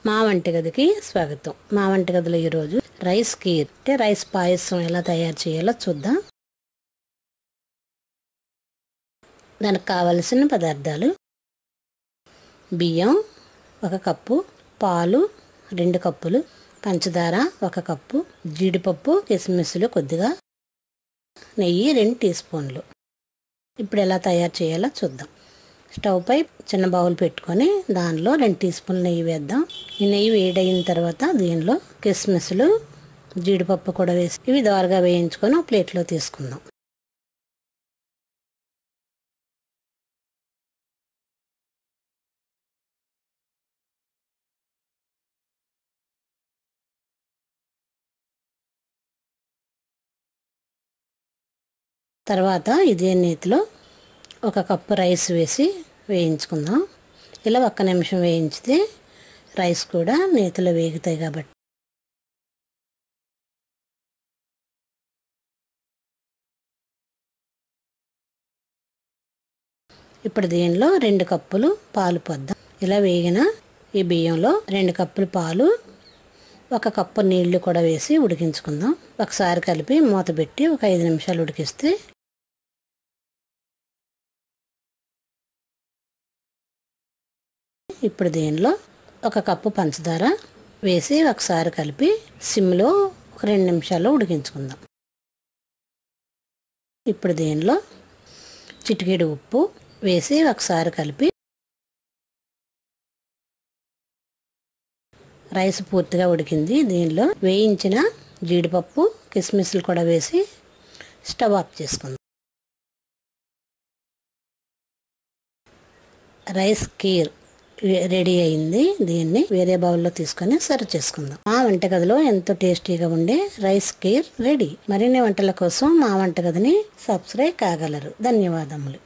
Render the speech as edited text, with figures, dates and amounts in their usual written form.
మా వంటగదికి స్వాగతం. మా వంటగదిలో ఈరోజు రైస్ కీర్ అంటే రైస్ పాయసం ఎలా తయారు చేయాలో చూద్దాం. దానికి కావలసిన పదార్థాలు: బియ్యం 1 కప్పు, పాలు 2 కప్పులు, పంచదార 1 కప్పు, జీడిపప్పు, కిస్మిస్లు కొద్దిగా, నెయ్యి 2 టీ స్పూన్లు. ఇప్పుడు ఎలా తయారు చేయాలో చూద్దాం. స్టవ్ పై చిన్న బౌల్ పెట్టుకొని దానిలో 2 టీ స్పూన్లు నెయ్యి వేద్దాం. ఈ నెయ్యి వేడైన తర్వాత దీనిలో కిస్మిస్లు, జీడిపప్పు కూడా వేసి ఇవి దోరగా వేయించుకొని ఒక ప్లేట్లో తీసుకుందాం. తర్వాత ఇదే నేతిలో 1 కప్పు రైస్ వేసి వేయించుకుందాం. ఇలా 1 నిమిషం వేయించితే రైస్ కూడా నేతిలో వేగుతాయి కాబట్టి. ఇప్పుడు దీనిలో 2 కప్పులు పాలు పోద్దాం. ఇలా వేగిన ఈ బియ్యంలో 2 కప్పులు పాలు, 1 కప్పు నీళ్లు కూడా వేసి ఉడికించుకుందాం. ఒకసారి కలిపి మూత పెట్టి ఒక 5 నిమిషాలు ఉడికిస్తే ఇప్పుడు దీనిలో 1 కప్పు పంచదార వేసి ఒకసారి కలిపి సిమ్లో ఒక 2 నిమిషాలు ఉడికించుకుందాం. ఇప్పుడు దీనిలో చిటికెడు ఉప్పు వేసి ఒకసారి కలిపి రైస్ పూర్తిగా ఉడికింది. దీనిలో వేయించిన జీడిపప్పు, కిస్మిస్లు కూడా వేసి స్టవ్ ఆఫ్ చేసుకుందాం. రైస్ కీర్ రెడీ అయింది. దీన్ని వేరే బౌల్లో తీసుకొని సర్వ్ చేసుకుందాం. మా వంటగదిలో ఎంతో టేస్టీగా ఉండే రైస్ కీర్ రెడీ. మరిన్ని వంటల కోసం మా వంటగదిని సబ్స్క్రైబ్ కాగలరు. ధన్యవాదములు.